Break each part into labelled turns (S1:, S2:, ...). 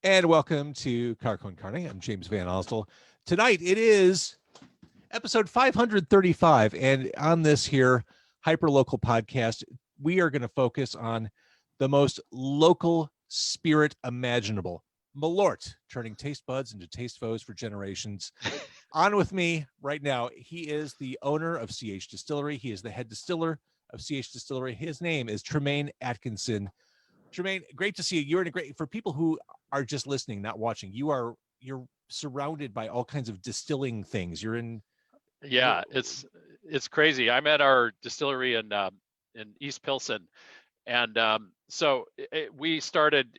S1: And welcome to Carcon Carne. I'm James Van Osdell. Tonight it is episode 535. And on this here hyper-local podcast, we are going to focus on the most local spirit imaginable. Malört, turning taste buds into taste foes for generations. On with me right now, he is the owner of CH Distillery. He is the head distiller of CH Distillery. His name is Tremaine Atkinson. Tremaine, great to see you. You're in a great, for people who are just listening, not watching, you're surrounded by all kinds of distilling things. You're in.
S2: Yeah, it's crazy. I'm at our distillery in East Pilsen, and we started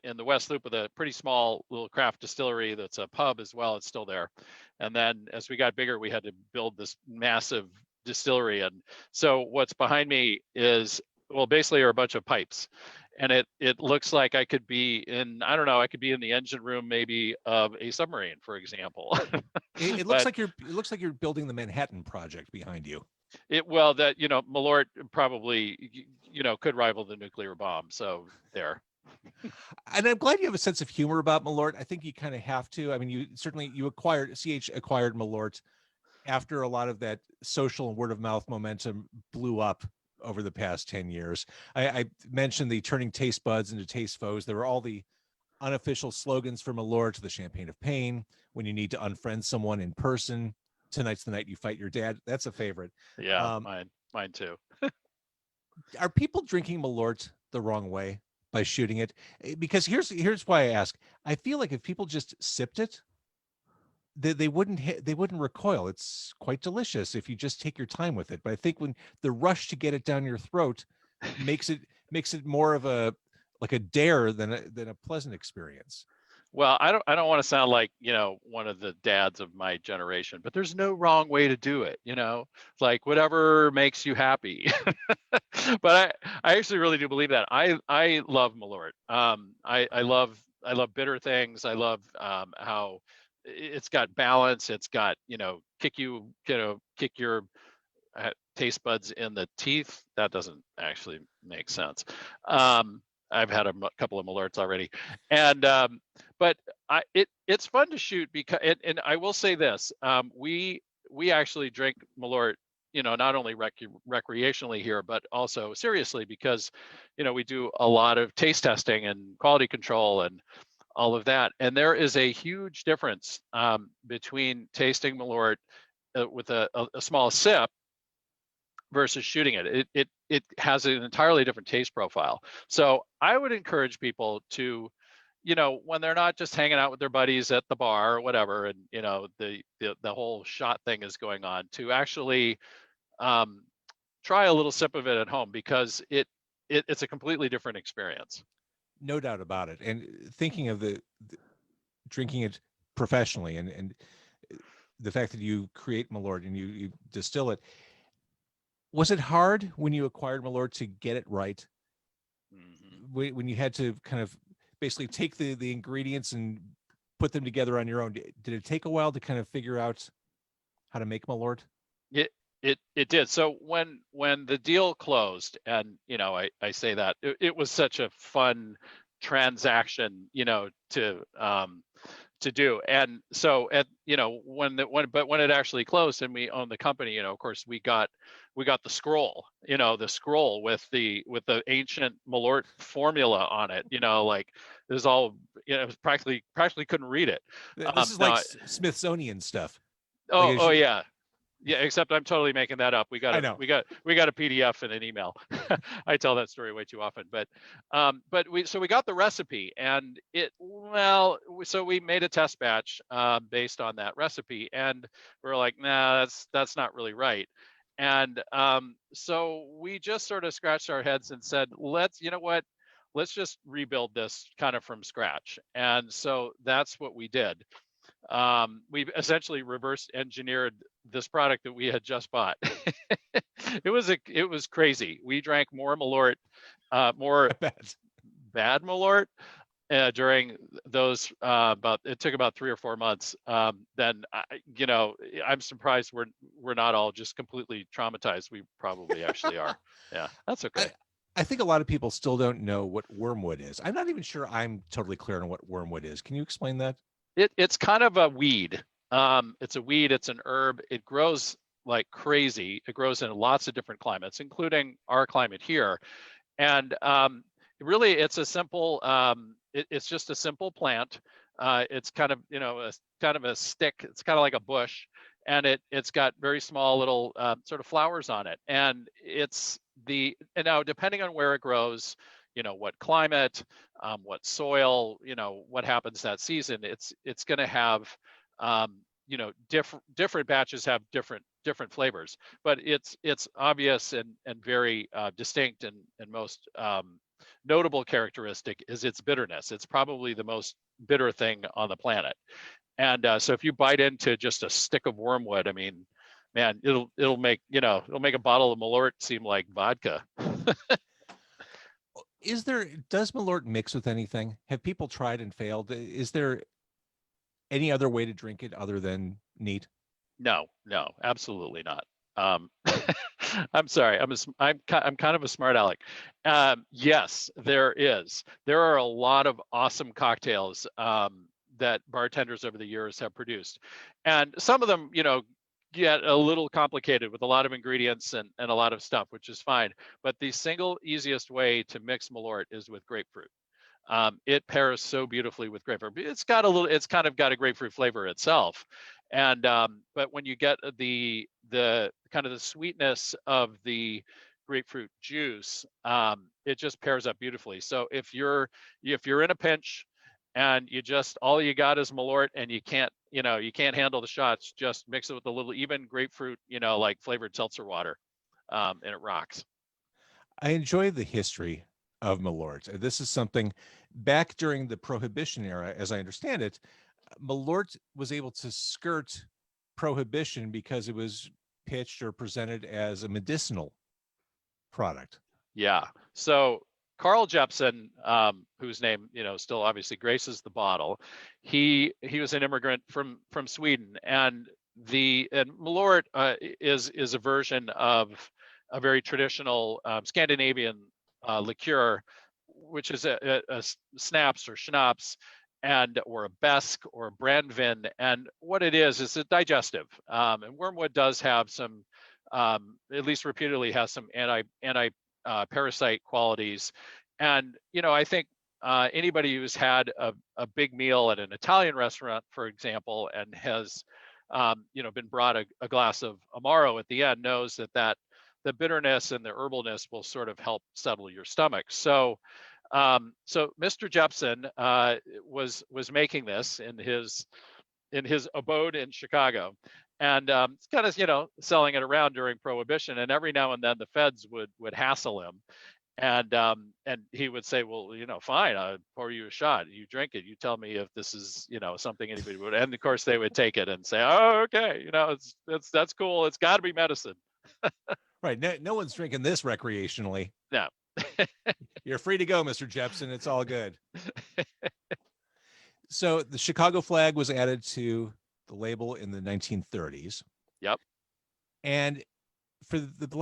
S2: in the West Loop with a pretty small little craft distillery that's a pub as well. It's still there, and then as we got bigger, we had to build this massive distillery. And so what's behind me is, well, basically are a bunch of pipes. And it looks like I could be in, I don't know, I could be in the engine room maybe of a submarine, for example.
S1: It looks like you're building the Manhattan Project behind you.
S2: Malört probably, could rival the nuclear bomb. So there.
S1: And I'm glad you have a sense of humor about Malört. I think you kind of have to. I mean, CH acquired Malört after a lot of that social and word of mouth momentum blew up over the past 10 years. I mentioned the turning taste buds into taste foes. There were all the unofficial slogans for Malört, the champagne of pain, when you need to unfriend someone in person. Tonight's the night you fight your dad. That's a favorite.
S2: Yeah, mine too.
S1: Are people drinking Malört the wrong way by shooting it? Because here's why I ask. I feel like if people just sipped it, they wouldn't recoil. It's quite delicious if you just take your time with it. But I think when the rush to get it down your throat makes it more of a dare than a pleasant experience.
S2: Well, I don't want to sound like, one of the dads of my generation, but there's no wrong way to do it, like whatever makes you happy. But I actually really do believe that. I love Malört. I love bitter things. I love how it's got balance. It's got, kick your taste buds in the teeth. That doesn't actually make sense. I've had a couple of Malörts already, and but it's fun to shoot because, and I will say this, we actually drink Malört, not only recreationally here, but also seriously because, we do a lot of taste testing and quality control and all of that. And there is a huge difference between tasting Malört with a small sip versus shooting it. It has an entirely different taste profile. So I would encourage people to, when they're not just hanging out with their buddies at the bar or whatever, and the whole shot thing is going on, to actually try a little sip of it at home, because it's a completely different experience.
S1: No doubt about it. And thinking of the drinking it professionally, and the fact that you create Malört and you distill it, was it hard when you acquired Malört to get it right? Mm-hmm. When you had to kind of basically take the ingredients and put them together on your own, did it take a while to kind of figure out how to make Malört?
S2: It did. So when the deal closed, and I say that it was such a fun transaction, to do. And so when it actually closed and we owned the company, of course we got the scroll, with the ancient Malört formula on it, like it was all, it was practically couldn't read it.
S1: This is like Smithsonian stuff.
S2: Oh yeah. Yeah, except I'm totally making that up. We got a PDF and an email. I tell that story way too often, but we got the recipe, and so we made a test batch based on that recipe, and we're like, nah, that's not really right. And so we just sort of scratched our heads and said, let's just rebuild this kind of from scratch. And so that's what we did. We essentially reverse engineered this product that we had just bought. It was crazy. We drank more Malört, more bad Malört during those it took about 3 or 4 months. Then I'm surprised we're not all just completely traumatized. We probably actually are. Yeah, that's okay.
S1: I think a lot of people still don't know what wormwood is. I'm not even sure I'm totally clear on what wormwood is. Can you explain that?
S2: It's kind of a weed. It's a weed. It's an herb. It grows like crazy. It grows in lots of different climates, including our climate here. And really, it's a simple. It's just a simple plant. It's kind of kind of a stick. It's kind of like a bush, and it's got very small little sort of flowers on it. And and now depending on where it grows, what climate, what soil, what happens that season, it's going to have different batches have different flavors, but it's obvious and very distinct, and most notable characteristic is its bitterness. It's probably the most bitter thing on the planet. And so if you bite into just a stick of wormwood, I mean, man, it'll make a bottle of Malört seem like vodka.
S1: Does Malört mix with anything? Have people tried and failed? Is there any other way to drink it other than neat?
S2: No, absolutely not. I'm sorry. I'm kind of a smart aleck. Yes, there is. There are a lot of awesome cocktails that bartenders over the years have produced, and some of them, get a little complicated with a lot of ingredients and a lot of stuff, which is fine. But the single easiest way to mix Malört is with grapefruit. It pairs so beautifully with grapefruit. It's kind of got a grapefruit flavor itself, and but when you get the kind of the sweetness of the grapefruit juice, it just pairs up beautifully. So if you're in a pinch and all you got is Malört and you can't handle the shots, just mix it with a little even grapefruit, like flavored seltzer water, and it rocks.
S1: I enjoy the history of Malört. This is something back during the Prohibition era, as I understand it. Malört was able to skirt Prohibition because it was pitched or presented as a medicinal product.
S2: Yeah. So Carl Jeppson, whose name still obviously graces the bottle, he was an immigrant from Sweden, and Malört is a version of a very traditional Scandinavian liqueur, which is a snaps or schnapps, or a besk or a brandvin. And what it is a digestive. And wormwood does have some, at least repeatedly, has some anti parasite qualities. And I think anybody who's had a big meal at an Italian restaurant, for example, and has been brought a glass of Amaro at the end, knows that the bitterness and the herbalness will sort of help settle your stomach. So Mr. Jeppson was making this in his abode in Chicago, and it's kind of selling it around during Prohibition. And every now and then the feds would hassle him, and he would say, well, fine, I'll pour you a shot, you drink it, you tell me if this is something anybody would. And of course they would take it and say, oh, okay, that's cool, it's got to be medicine.
S1: Right. No one's drinking this recreationally.
S2: No.
S1: You're free to go, Mr. Jeppson. It's all good. So the Chicago flag was added to the label in the 1930s.
S2: Yep.
S1: And for the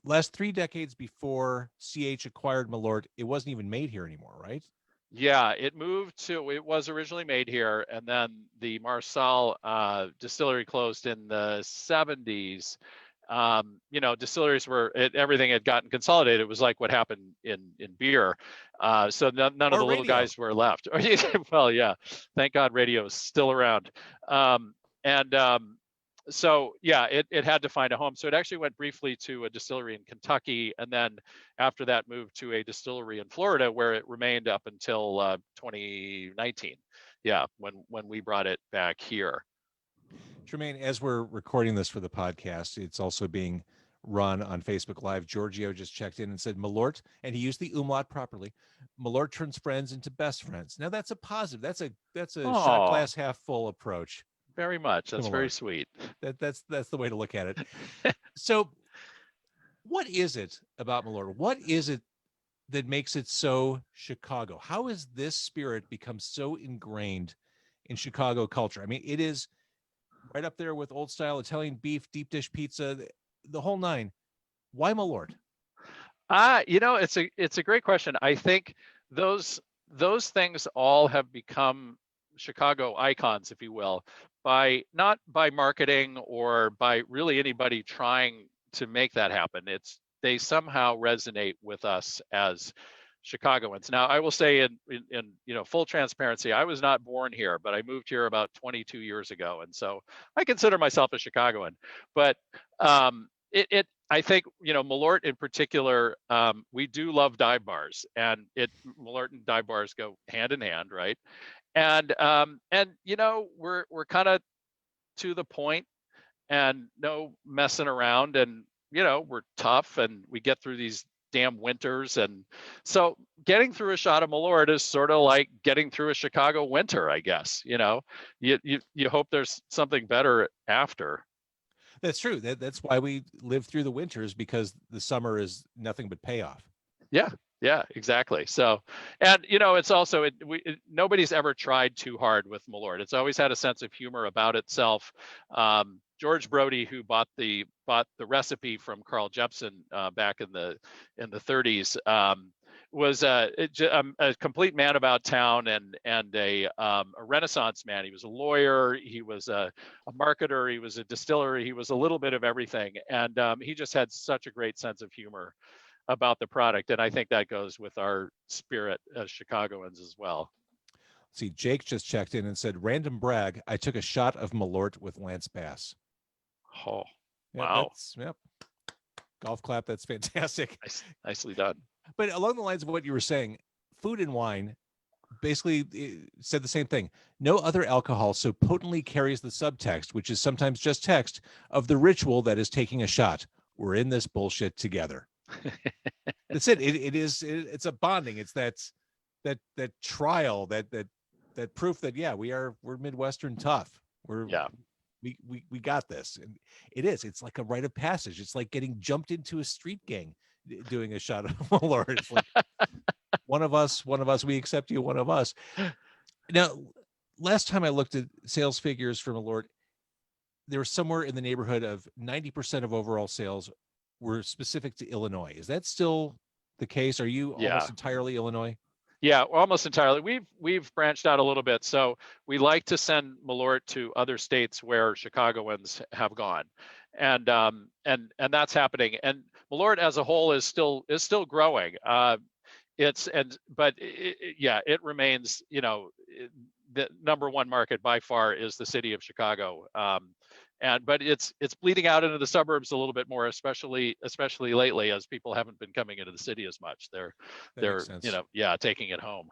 S1: last 3 decades before CH acquired Malört, it wasn't even made here anymore, right?
S2: Yeah, it was originally made here, and then the Marsal distillery closed in the 70s. Distilleries everything had gotten consolidated. It was like what happened in beer. So none of the little guys were left. Well, yeah, thank God radio is still around. So yeah, it had to find a home. So it actually went briefly to a distillery in Kentucky, and then after that moved to a distillery in Florida, where it remained up until 2019. Yeah, when we brought it back here.
S1: Tremaine, as we're recording this for the podcast, it's also being run on Facebook Live. Giorgio just checked in and said Malört, and he used the umlaut properly. Malört turns friends into best friends. Now that's a positive. That's a shot glass half full approach.
S2: Very much. That's very sweet.
S1: That's the way to look at it. So, what is it about Malört? What is it that makes it so Chicago? How has this spirit become so ingrained in Chicago culture? I mean, it is right up there with old style Italian beef, deep dish pizza, the whole nine. Why Malört?
S2: It's a great question. I think those things all have become Chicago icons, if you will, by not by marketing or by really anybody trying to make that happen. They somehow resonate with us as Chicagoans. Now, I will say in full transparency, I was not born here, but I moved here about 22 years ago, and so I consider myself a Chicagoan. But I think Malört in particular, we do love dive bars, and Malört and dive bars go hand in hand, right? And we're kind of to the point and no messing around, and we're tough and we get through these damn winters. And so getting through a shot of Malört is sort of like getting through a Chicago winter, I guess. You hope there's something better after.
S1: That's true. That's why we live through the winters, because the summer is nothing but payoff.
S2: Yeah, exactly. So, and it's also nobody's ever tried too hard with Malört. It's always had a sense of humor about itself. George Brody, who bought the recipe from Carl Jepsen back in the 30s, was a complete man about town and a Renaissance man. He was a lawyer, he was a marketer, he was a distiller, he was a little bit of everything, and he just had such a great sense of humor about the product, and I think that goes with our spirit as Chicagoans as well.
S1: See, Jake just checked in and said, "Random brag, I took a shot of Malört with Lance Bass."
S2: Oh,
S1: yeah,
S2: wow!
S1: Yep. Golf clap. That's fantastic.
S2: Nicely done.
S1: But along the lines of what you were saying, food and wine basically said the same thing. No other alcohol so potently carries the subtext, which is sometimes just text, of the ritual that is taking a shot. We're in this bullshit together. That's it. It's a bonding. It's that trial, that proof that we're Midwestern tough. We got this. And it's like a rite of passage. It's like getting jumped into a street gang doing a shot of Malört. It's like one of us, we accept you, one of us. Now, last time I looked at sales figures for Malört, they were somewhere in the neighborhood of 90% of overall sales were specific to Illinois. Is that still the case? Are you almost entirely Illinois?
S2: Yeah, almost entirely. We've branched out a little bit. So we like to send Malört to other states where Chicagoans have gone, and that's happening. And Malört as a whole is still growing. It remains. The number one market by far is the city of Chicago. But it's bleeding out into the suburbs a little bit more, especially lately, as people haven't been coming into the city as much. They're taking it home.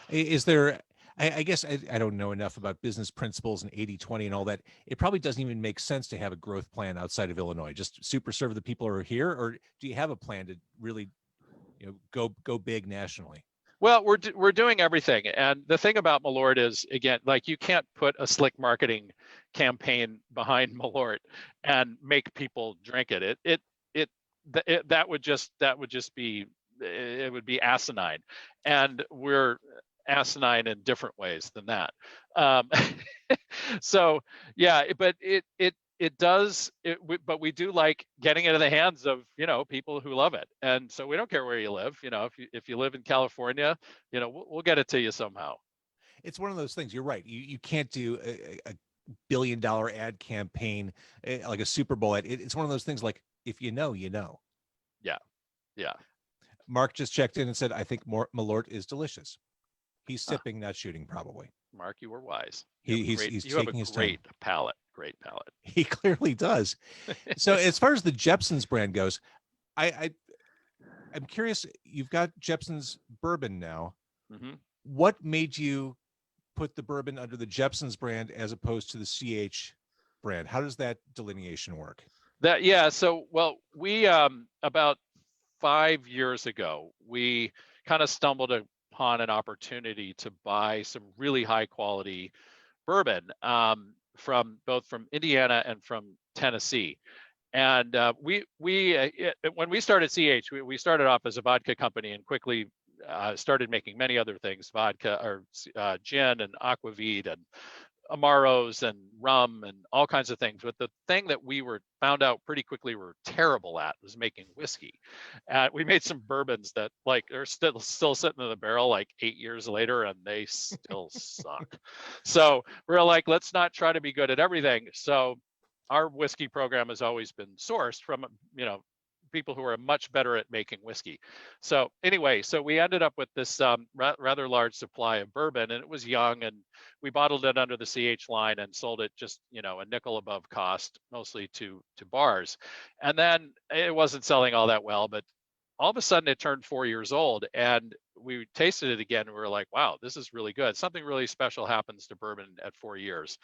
S1: Is there? I guess I don't know enough about business principles and 80-20 and all that. It probably doesn't even make sense to have a growth plan outside of Illinois. Just super serve the people who are here, or do you have a plan to really, go big nationally?
S2: Well, we're doing everything, and the thing about Malört is, again, like, you can't put a slick marketing campaign behind Malört and make people drink it. That would just be, it would be asinine, and we're asinine in different ways than that. So yeah, but but we do like getting it in the hands of people who love it, and so we don't care where you live. If you live in California, we'll get it to you somehow.
S1: It's one of those things. You're right. You can't do a $1 billion ad campaign like a Super Bowl ad. It's one of those things, like, if you know, you know.
S2: Yeah.
S1: Mark just checked in and said, "I think Malört is delicious." He's sipping, not shooting, probably.
S2: Mark, you were wise.
S1: He's taking his time.
S2: Great palate. Great palate.
S1: He clearly does. So as far as the Jepsen's brand goes, I'm curious. You've got Jepsen's bourbon now.
S2: Mm-hmm.
S1: What made you put the bourbon under the Jepsen's brand as opposed to the CH brand? How does that delineation work?
S2: So we about 5 years ago, we kind of stumbled upon an opportunity to buy some really high quality bourbon from Indiana and from Tennessee. And when we started CH, we started off as a vodka company and quickly started making many other things, vodka or gin and aquavit and Amaros and rum and all kinds of things. But the thing that we found out pretty quickly we're terrible at was making whiskey. We made some bourbons that like are still sitting in the barrel like 8 years later, and they still suck. So we're like, let's not try to be good at everything. So our whiskey program has always been sourced from, people who are much better at making whiskey. So anyway, so we ended up with this rather large supply of bourbon, and it was young, and we bottled it under the CH line and sold it just, a nickel above cost, mostly to bars. And then it wasn't selling all that well, but all of a sudden it turned 4 years old, and we tasted it again, and we were like, wow, this is really good. Something really special happens to bourbon at 4 years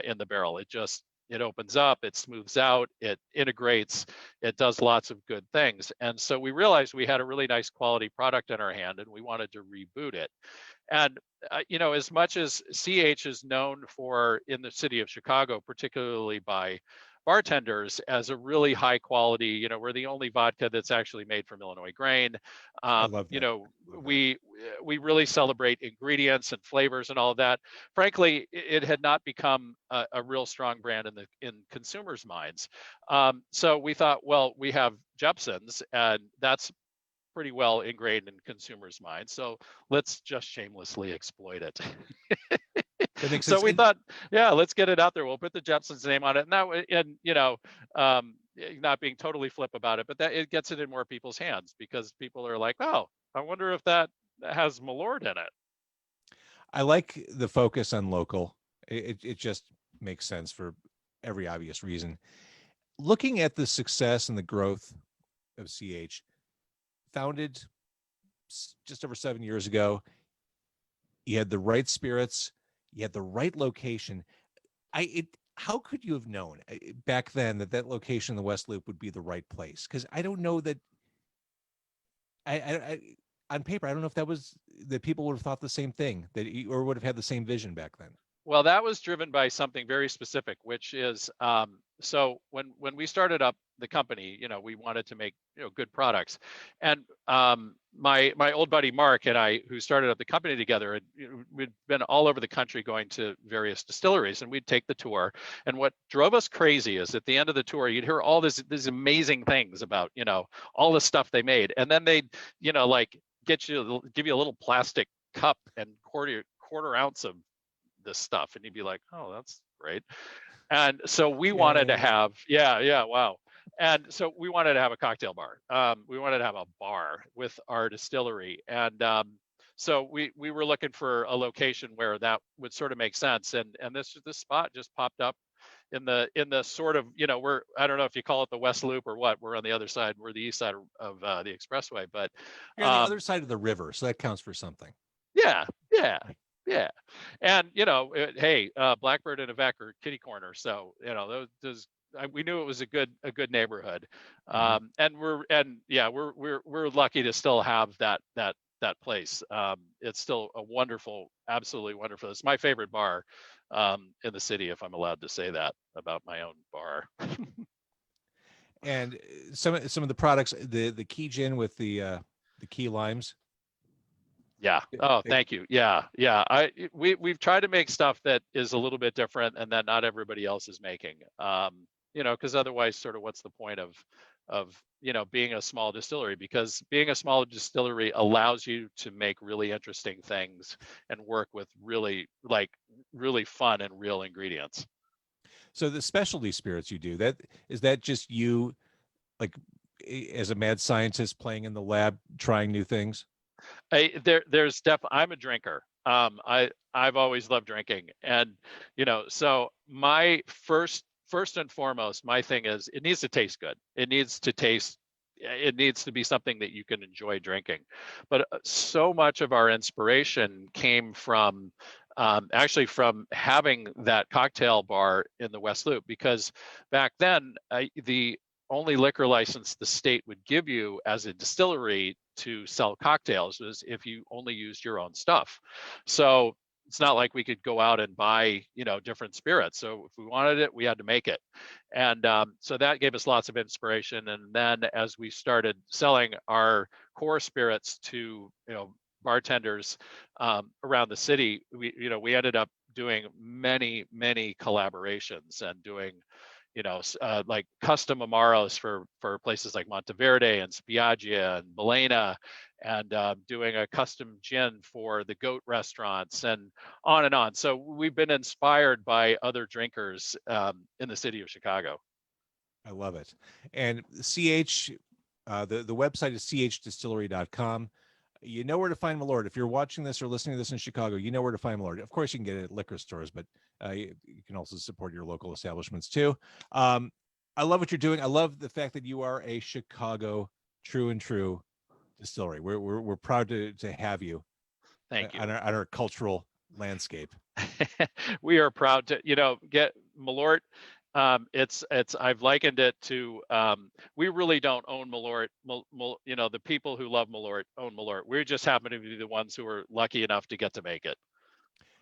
S2: in the barrel. It opens up, it smooths out, it integrates, it does lots of good things. And so we realized we had a really nice quality product in our hand, and we wanted to reboot it. And, as much as CH is known for in the city of Chicago, particularly by bartenders as a really high quality, we're the only vodka that's actually made from Illinois grain.
S1: I love that.
S2: We really celebrate ingredients and flavors and all of that. Frankly, it had not become a real strong brand in consumers' minds. So we thought, well, we have Jepson's, and that's pretty well ingrained in consumers' minds. So let's just shamelessly exploit it.
S1: That makes
S2: So
S1: sense.
S2: we thought, yeah, let's get it out there. We'll put the Jepson's name on it, and not being totally flip about it, but that it gets it in more people's hands, because people are like, oh, I wonder if that has Malört in it.
S1: I like the focus on local. It just makes sense for every obvious reason. Looking at the success and the growth of CH, founded just over 7 years ago, you had the right spirits, you had the right location. How could you have known back then that location in the West Loop would be the right place? Because I don't know that. I on paper, I don't know if that people would have thought the same thing, or would have had the same vision back then.
S2: Well, that was driven by something very specific, which is so when we started up the company, we wanted to make good products, and my old buddy Mark and I, who started up the company together, and we'd been all over the country going to various distilleries, and we'd take the tour. And what drove us crazy is at the end of the tour, you'd hear all these amazing things about all the stuff they made, and then they'd like give you a little plastic cup and quarter ounce of this stuff, and you'd be like, oh, that's great. And so we wanted to have wow. And so we wanted to have a cocktail bar. We wanted to have a bar with our distillery, and so we were looking for a location where that would sort of make sense, and this spot just popped up in the sort of, I don't know if you call it the West Loop or what. We're on the other side. We're the east side of the expressway, but
S1: you're on the other side of the river, so that counts for something.
S2: Yeah. And hey, Blackbird and Avec are kitty corner, so those we knew it was a good neighborhood. And we're lucky to still have that place. It's still a wonderful, absolutely wonderful. It's my favorite bar in the city, if I'm allowed to say that about my own bar.
S1: And some of the products, the key gin with the key limes.
S2: Yeah. Oh, thank you. Yeah. We've tried to make stuff that is a little bit different and that not everybody else is making. Because otherwise, sort of, what's the point of being a small distillery? Because being a small distillery allows you to make really interesting things and work with really fun and real ingredients.
S1: So the specialty spirits you do, is that just you, like, as a mad scientist playing in the lab, trying new things?
S2: I'm a drinker. I've always loved drinking, and so my first and foremost, my thing is it needs to taste good. It needs to be something that you can enjoy drinking. But so much of our inspiration came from actually from having that cocktail bar in the West Loop, because back then the only liquor license the state would give you as a distillery to sell cocktails was if you only used your own stuff. So it's not like we could go out and buy, different spirits. So if we wanted it, we had to make it. And so that gave us lots of inspiration. And then as we started selling our core spirits to, bartenders around the city, we ended up doing many collaborations and doing, like custom amaros for places like Monteverde and Spiaggia and Milena, and doing a custom gin for the goat restaurants, and on and on. So we've been inspired by other drinkers in the city of Chicago.
S1: I love it. And CH, the website is chdistillery.com. You know where to find Malört. If you're watching this or listening to this in Chicago, you know where to find Malört. Of course, you can get it at liquor stores, but you can also support your local establishments too. I love what you're doing. I love the fact that you are a Chicago true distillery. We're proud to have you.
S2: Thank you.
S1: On our cultural landscape.
S2: We are proud to, get Malört. It's I've likened it to, we really don't own Malört. The people who love Malört own Malört. We just happen to be the ones who are lucky enough to get to make it.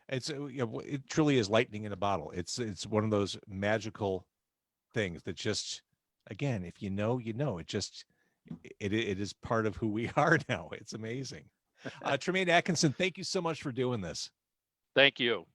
S1: It's it truly is lightning in a bottle. It's one of those magical things that just, again, if you know, it just it is part of who we are now. It's amazing. Tremaine Atkinson, thank you so much for doing this.
S2: Thank you.